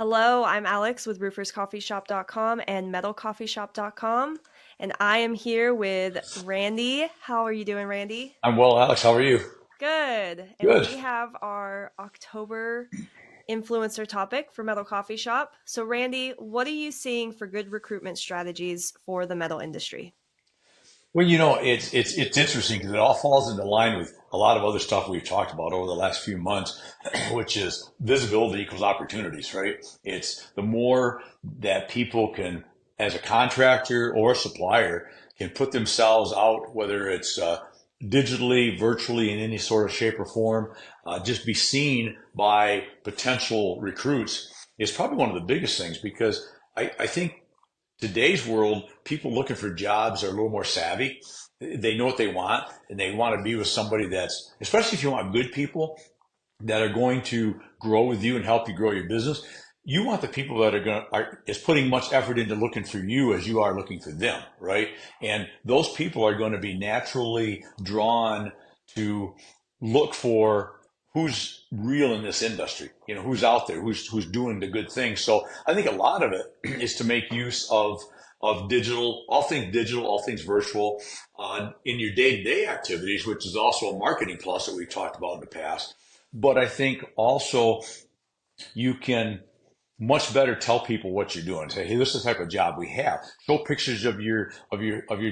Hello, I'm Alex with rooferscoffeeshop.com and metalcoffeeshop.com, and I am here with Randy. How are you doing, Randy? I'm well, Alex. How are you? Good. And Good. we have our October influencer topic for Metal Coffee Shop. So, Randy, what are you seeing for good recruitment strategies for the metal industry? Well, it's interesting because it all falls into line with a lot of other stuff we've talked about over the last few months, which is visibility equals opportunities, right? It's the more that people can, as a contractor or a supplier, can put themselves out, whether it's digitally, virtually, in any sort of shape or form, just be seen by potential recruits is probably one of the biggest things because I think today's world, people looking for jobs are a little more savvy. They know what they want, and they want to be with somebody that's, especially if you want good people that are going to grow with you and help you grow your business. You want the people that is putting much effort into looking for you as you are looking for them, right? And those people are going to be naturally drawn to look for who's real in this industry, who's out there, who's doing the good thing. So I think a lot of it is to make use of digital, all things virtual, in your day-to-day activities, which is also a marketing plus that we've talked about in the past. But I think also you can much better tell people what you're doing. Say, hey, this is the type of job we have. Show pictures of your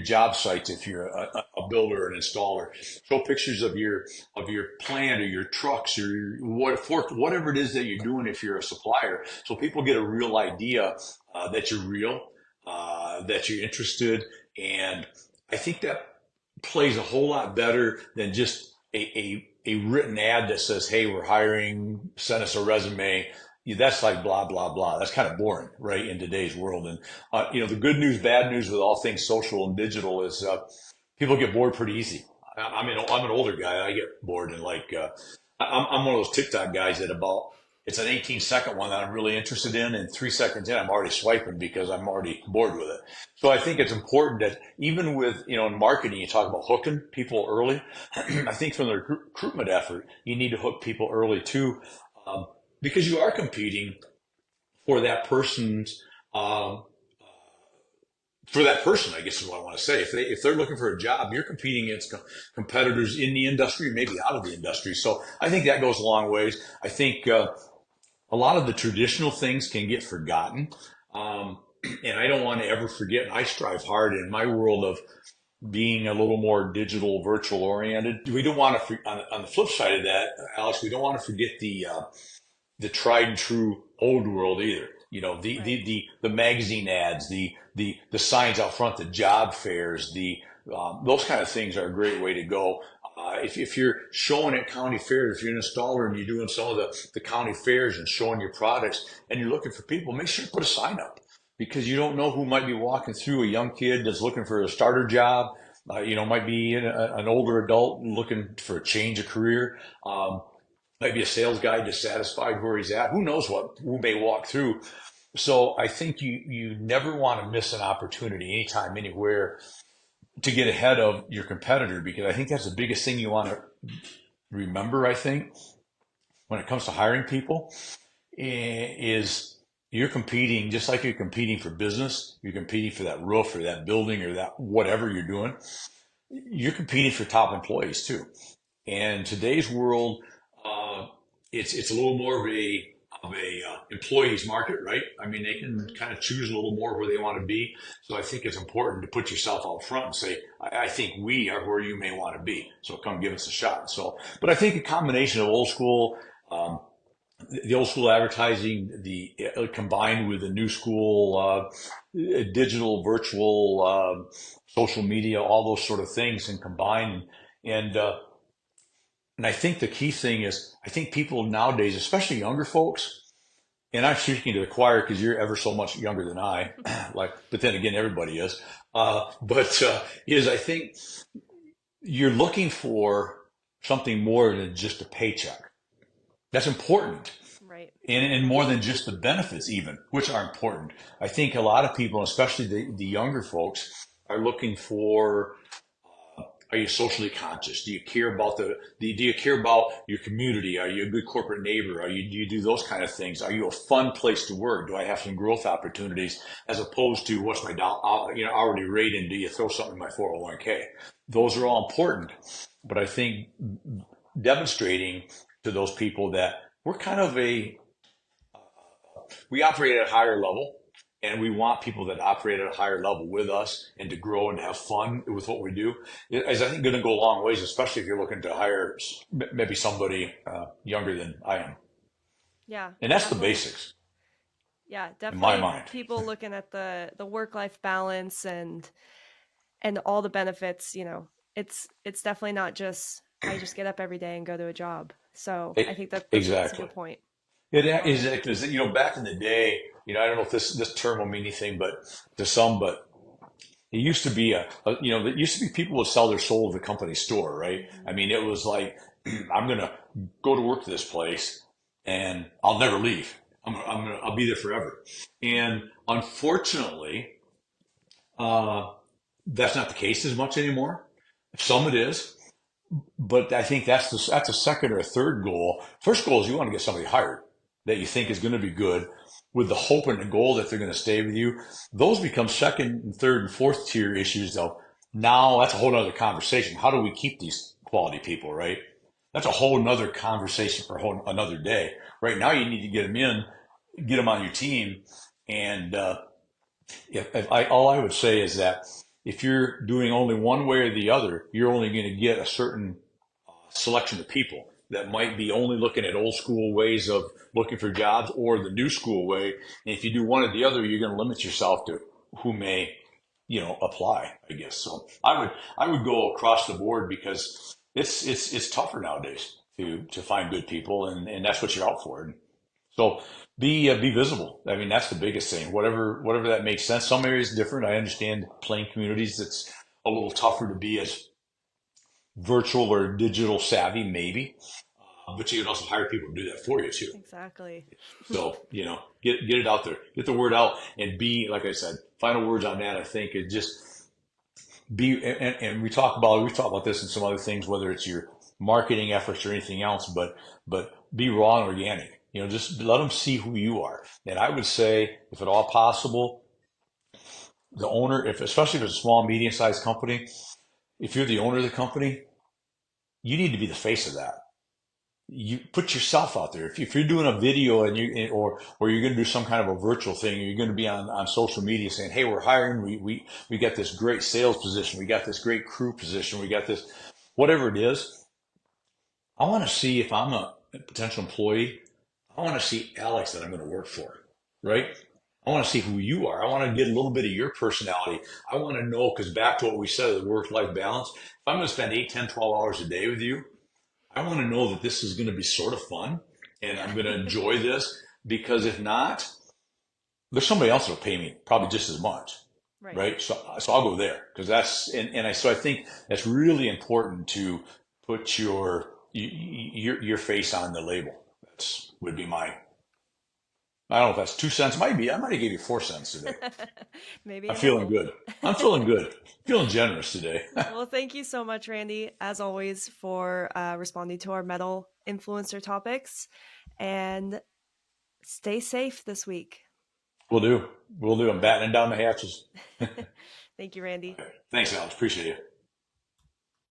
job sites if you're a builder or an installer. Show pictures of your plant or your trucks or whatever it is that you're doing if you're a supplier. So people get a real idea that you're real, that you're interested, and I think that plays a whole lot better than just a written ad that says, hey, we're hiring, send us a resume. Yeah, that's like blah, blah, blah. That's kind of boring, right, in today's world. And, the good news, bad news with all things social and digital is people get bored pretty easy. I mean, I'm an older guy. I get bored and I'm one of those TikTok guys that it's an 18-second one that I'm really interested in, and 3 seconds in, I'm already swiping because I'm already bored with it. So I think it's important that even with, in marketing, you talk about hooking people early. I think from the recruitment effort, you need to hook people early too, um, because you are competing for that person's um, for that person, I guess is what I want to say. If they're looking for a job, you're competing against competitors in the industry, maybe out of the industry. So I think that goes a long ways. I think a lot of the traditional things can get forgotten, um, and I don't want to ever forget. And I strive hard in my world of being a little more digital, virtual oriented. We don't want to, on the flip side of that, Alex, we don't want to forget the tried and true old world either. Right. The magazine ads, the signs out front, the job fairs, the those kind of things are a great way to go. If you're showing at county fairs, if you're an installer and you're doing some of the county fairs and showing your products and you're looking for people, make sure you put a sign up because you don't know who might be walking through, a young kid that's looking for a starter job, might be an older adult looking for a change of career. Maybe a sales guy dissatisfied where he's at. Who knows who may walk through. So I think you never want to miss an opportunity anytime, anywhere to get ahead of your competitor because I think that's the biggest thing you want to remember, I think, when it comes to hiring people is you're competing just like you're competing for business. You're competing for that roof or that building or that whatever you're doing. You're competing for top employees too. And today's world, uh, it's a little more of a employees market, right? I mean, they can Hmm. kind of choose a little more where they want to be. So I think it's important to put yourself out front and say, I think we are where you may want to be. So come give us a shot. So, but I think a combination of um, the old school advertising, the combined with the new school digital, virtual, social media, all those sort of things, and combine and I think the key thing is, I think people nowadays, especially younger folks, and I'm speaking to the choir because you're ever so much younger than I, but then again, everybody is. But is I think you're looking for something more than just a paycheck. That's important, Right. and more than just the benefits, even, which are important. I think a lot of people, especially the younger folks, are looking for Are you socially conscious? Do you care about do you care about your community? Are you a good corporate neighbor? Do you do those kind of things? Are you a fun place to work? Do I have some growth opportunities as opposed to what's my hourly rate, and do you throw something in my 401k? Those are all important, but I think demonstrating to those people that we're kind of we operate at a higher level, and we want people that operate at a higher level with us and to grow and have fun with what we do is, I think, going to go a long ways, especially if you're looking to hire maybe somebody younger than I am. Yeah, And that's the definitely. basics Yeah, in my definitely mind. people looking at the work-life balance and all the benefits, it's definitely not just I just get up every day and go to a job. So I E- think that's a exactly. good point. It Um, is because back in the day, I don't know if this term will mean anything, but to some, but it used to be it used to be people would sell their soul to the company store, right? I mhm. mean, it was like, I'm going to go to work to this place and I'll never leave. I'll be there forever. And unfortunately, uh, that's not the case as much anymore. Some it is, but I think that's a second or a third goal. First goal is you want to get somebody hired that you think is Right. going to be good with the hope and the goal that they're going to stay with you. Those become second and third and fourth tier issues though. Now that's a whole other conversation. How do we keep these quality people, right? That's a whole nother conversation for another day. Right now you need to get them in, get them on your team. And all I would say is that if you're doing only one way or the other, you're only going to get a certain selection of people that might be only looking at old school ways of looking for jobs or the new school way. And if you do one or the other, you're going to limit yourself to who may, apply, I guess. So I would go across the board because it's tougher nowadays to find good people, and that's what you're out for. And so be visible. I mean, that's the biggest thing. Whatever that makes sense. Some areas different. I understand plain communities. It's a little tougher to be as virtual or digital savvy, maybe. But you can also hire people to do that for you too. Exactly. So, get it out there, get the word out, and be, like I said, final words on that. I think is just be, and we talk about this and some other things, whether it's your marketing efforts or anything else, but be raw and organic. Just let them see who you are. And I would say, if at all possible, the owner, if especially if it's a small, medium sized company, if you're the owner of the company, you need to be the face of that. You put yourself out there. If you're doing a video and or you're going to do some kind of a virtual thing, you're going to be on social media saying, "Hey, we're hiring. We got this great sales position. We got this great crew position. We got this, whatever it is." I want to see, if I'm a potential employee, I want to see Alex that I'm going to work for, right? I want to see who you are. I want to get a little bit of your personality. I want to know, because back to what we said, the work-life balance. If I'm going to spend 8, 10, 12 hours a day with you, I want to know that this is going to be sort of fun and Yeah. I'm going to enjoy this, because if not, there's somebody else that'll pay me probably just as much. Right. Right. So I'll go there because so I think that's really important to put your face on the label. That's would be I don't know if that's 2 cents. Might be. I might have gave you 4 cents today. Maybe I'm a feeling nickel. good. I'm feeling good. Feeling generous today. Well, thank you so much, Randy, as always, for responding to our metal influencer topics. And stay safe this week. We'll do. We'll do. I'm battening down the hatches. Thank you, Randy. Okay. Thanks, Alex. Appreciate you.